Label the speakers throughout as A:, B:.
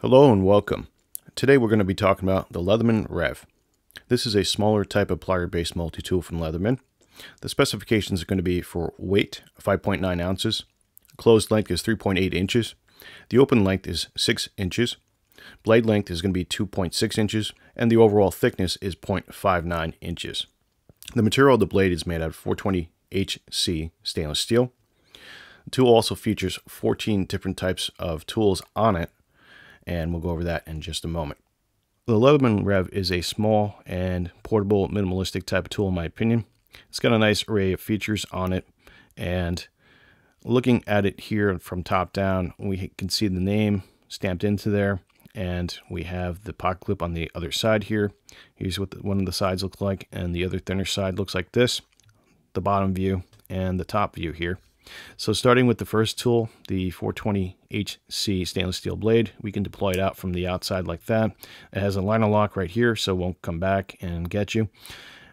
A: Hello and welcome. Today we're going to be talking about the Leatherman Rev. This is a smaller type of plier-based multi-tool from Leatherman. The specifications are going to be for weight, 5.9 ounces. Closed length is 3.8 inches. The open length is 6 inches. Blade length is going to be 2.6 inches. And the overall thickness is 0.59 inches. The material of the blade is made out of 420 HC stainless steel. The tool also features 14 different types of tools on it, and we'll go over that in just a moment. The Leatherman Rev is a small and portable minimalistic type of tool in my opinion. It's got a nice array of features on it, and looking at it here from top down, we can see the name stamped into there, and we have the pocket clip on the other side here. Here's what one of the sides looks like, and the other thinner side looks like this, the bottom view and the top view here. So starting with the first tool, the 420 HC stainless steel blade, we can deploy it out from the outside like that. It has a liner lock right here, so it won't come back and get you.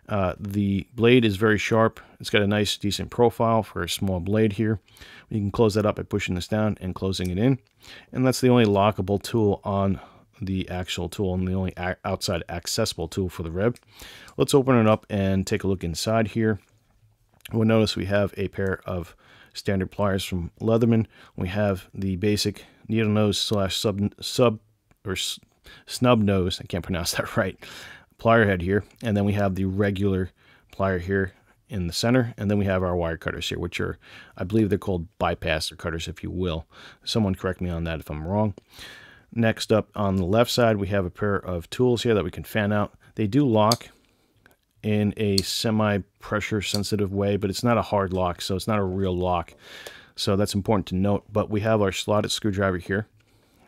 A: The blade is very sharp. It's got a nice, decent profile for a small blade here. You can close that up by pushing this down and closing it in. And that's the only lockable tool on the actual tool and the only outside accessible tool for the Rev. Let's open it up and take a look inside here. We'll notice we have a pair of standard pliers from Leatherman. We have the basic needle nose slash snub nose, I can't pronounce that right, plier head here, and then we have the regular plier here in the center, and then we have our wire cutters here, which are, I believe they're called bypasser cutters, if you will. Someone correct me on that if I'm wrong. Next up on the left side, we have a pair of tools here that we can fan out. They do lock in a semi-pressure sensitive way, but it's not a hard lock, so it's not a real lock. So that's important to note. But we have our slotted screwdriver here,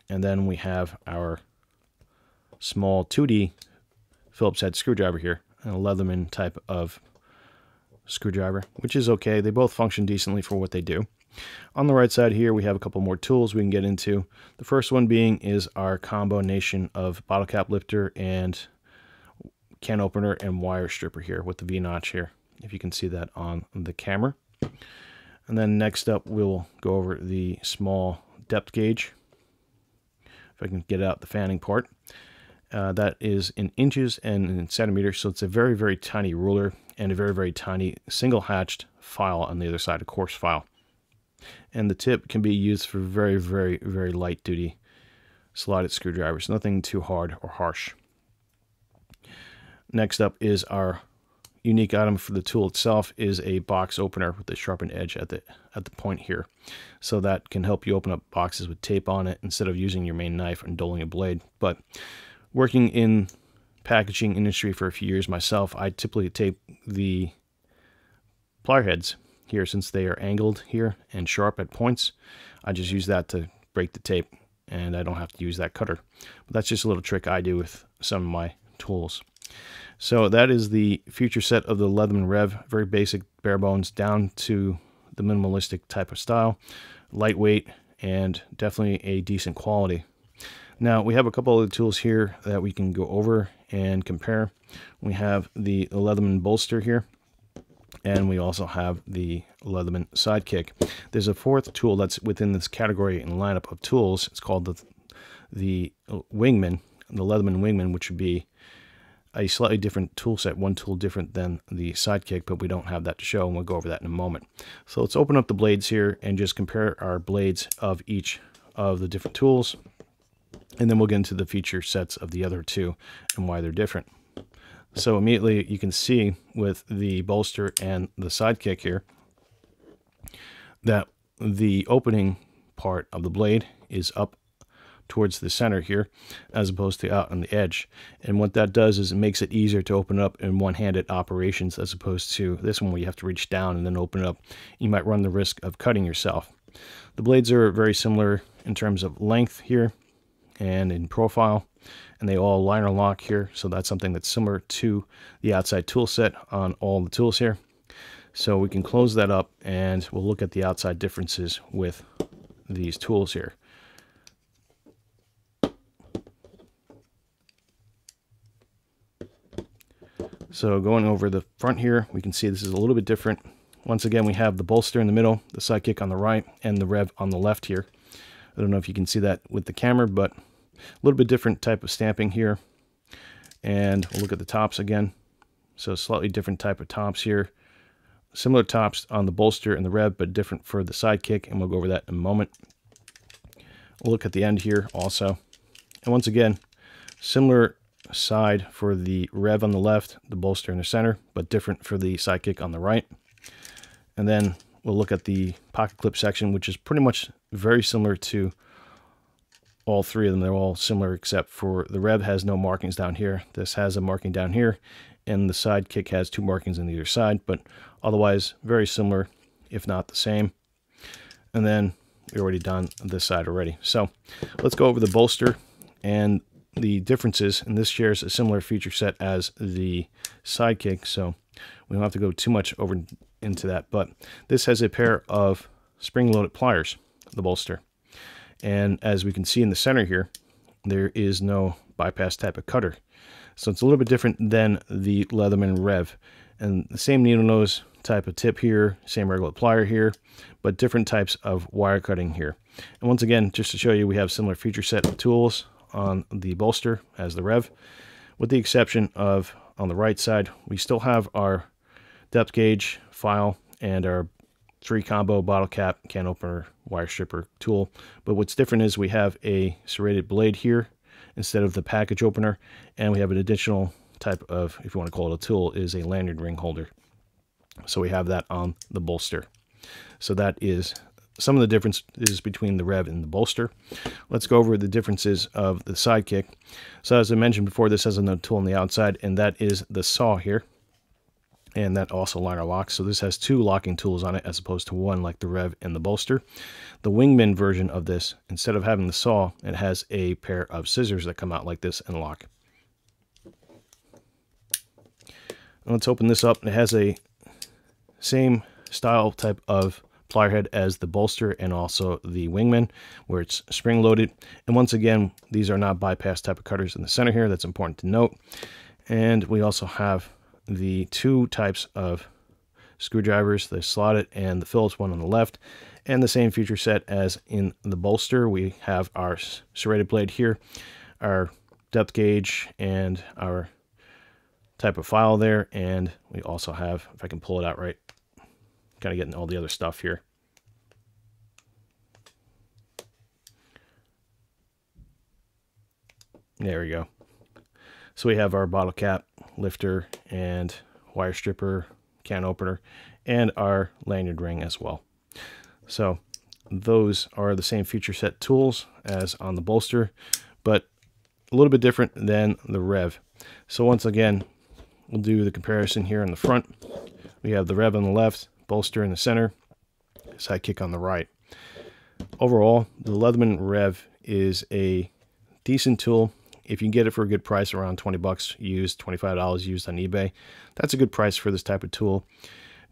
A: and then we have our small 2D Phillips head screwdriver here, and a Leatherman type of screwdriver, which is okay. They both function decently for what they do. On the right side here, we have a couple more tools we can get into. The first one being is our combination of bottle cap lifter and can opener and wire stripper here with the V-notch here, if you can see that on the camera. And then next up, we'll go over the small depth gauge. If I can get out the fanning part. That is in inches and in centimeters, so it's a very, very tiny ruler and a very, very tiny single-hatched file on the other side, a coarse file. And the tip can be used for very, very, very light-duty slotted screwdrivers, nothing too hard or harsh. Next up is our unique item for the tool itself is a box opener with a sharpened edge at the point here. So that can help you open up boxes with tape on it instead of using your main knife and doling a blade. But working in packaging industry for a few years myself, I typically tape the plier heads here since they are angled here and sharp at points. I just use that to break the tape, and I don't have to use that cutter. But that's just a little trick I do with some of my tools. So that is the feature set of the Leatherman Rev, very basic, bare bones, down to the minimalistic type of style, lightweight, and definitely a decent quality. Now we have a couple of tools here that we can go over and compare. We have the Leatherman bolster here, and we also have the Leatherman sidekick. There's a fourth tool that's within this category and lineup of tools. It's called the Wingman, the Leatherman Wingman, which would be a slightly different tool set, one tool different than the sidekick, but we don't have that to show, and we'll go over that in a moment. So let's open up the blades here and just compare our blades of each of the different tools, and then we'll get into the feature sets of the other two and why they're different. So immediately you can see with the bolster and the sidekick here that the opening part of the blade is up towards the center here as opposed to out on the edge, and what that does is it makes it easier to open up in one-handed operations as opposed to this one where you have to reach down and then open it up. You might run the risk of cutting yourself. The blades are very similar in terms of length here and in profile, and they all liner lock here, so that's something that's similar to the outside tool set on all the tools here. So we can close that up and we'll look at the outside differences with these tools here. So going over the front here, we can see this is a little bit different. Once again, we have the bolster in the middle, the sidekick on the right, and the Rev on the left here. I don't know if you can see that with the camera, but little bit different type of stamping here. And we'll look at the tops again. So slightly different type of tops here. Similar tops on the bolster and the Rev, but different for the Sidekick, and we'll go over that in a moment. We'll look at the end here also. And once again, similar side for the Rev on the left, the bolster in the center, but different for the Sidekick on the right. And then we'll look at the pocket clip section, which is pretty much very similar to all three of them. They're all similar except for the Rev has no markings down here. This has a marking down here, and the Sidekick has 2 markings on either side, but otherwise very similar, if not the same. And then we already done this side already. So let's go over the bolster and the differences. And this shares a similar feature set as the Sidekick, so we don't have to go too much over into that. But this has a pair of spring-loaded pliers, the bolster. And as we can see in the center here, there is no bypass type of cutter. So it's a little bit different than the Leatherman Rev. And the same needle nose type of tip here, same regular plier here, but different types of wire cutting here. And once again, just to show you, we have similar feature set of tools on the bolster as the Rev, with the exception of on the right side, we still have our depth gauge file and our 3-combo bottle cap, can opener, wire stripper tool. But what's different is we have a serrated blade here instead of the package opener, and we have an additional type of, if you want to call it a tool, is a lanyard ring holder. So we have that on the bolster. So that is some of the differences between the Rev and the bolster. Let's go over the differences of the Sidekick. So as I mentioned before, this has another tool on the outside, and that is the saw here. And that also liner locks. So this has 2 locking tools on it as opposed to 1 like the Rev and the bolster. The Wingman version of this, instead of having the saw, it has a pair of scissors that come out like this and lock. And let's open this up. It has a same style type of plier head as the bolster and also the Wingman, where it's spring loaded. And once again, these are not bypass type of cutters in the center here. That's important to note. And we also have the 2 types of screwdrivers, the slotted and the Phillips one on the left, and the same feature set as in the bolster. We have our serrated blade here, our depth gauge, and our type of file there. And we also have, if I can pull it out right, kind of getting all the other stuff here. There we go. So we have our bottle cap, lifter, and wire stripper, can opener, and our lanyard ring as well. So those are the same feature set tools as on the bolster, but a little bit different than the Rev. So once again, we'll do the comparison here in the front. We have the Rev on the left, bolster in the center, Sidekick on the right. Overall, the Leatherman Rev is a decent tool. If you can get it for a good price, around 20 bucks used, $25 used on eBay, that's a good price for this type of tool.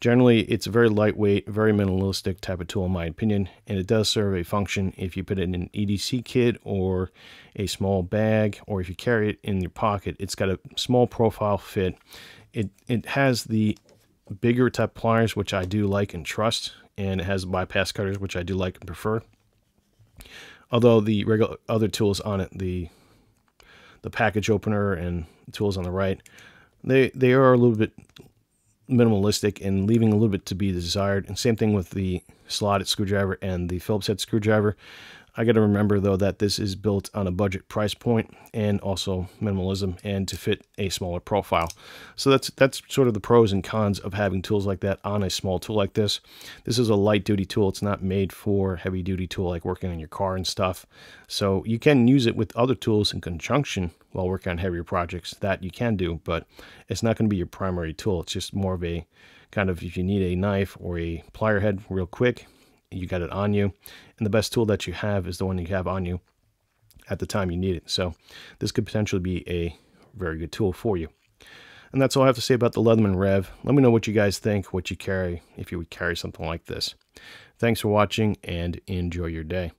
A: Generally, it's a very lightweight, very minimalistic type of tool in my opinion, and it does serve a function if you put it in an EDC kit or a small bag, or if you carry it in your pocket. It's got a small profile fit. It has the bigger type pliers, which I do like and trust, and it has bypass cutters, which I do like and prefer. Although the regular other tools on it, the package opener and tools on the right, they are a little bit minimalistic and leaving a little bit to be desired. And same thing with the slotted screwdriver and the Phillips head screwdriver. I got to remember though that this is built on a budget price point and also minimalism and to fit a smaller profile. So that's sort of the pros and cons of having tools like that on a small tool like this. This is a light duty tool. It's not made for heavy duty tool like working on your car and stuff. So you can use it with other tools in conjunction while working on heavier projects. That you can do, but it's not going to be your primary tool. It's just more of a kind of, if you need a knife or a plier head real quick, you got it on you, and the best tool that you have is the one you have on you at the time you need it. So this could potentially be a very good tool for you. And that's all I have to say about the Leatherman Rev. Let me know what you guys think, what you carry, if you would carry something like this. Thanks for watching, and enjoy your day.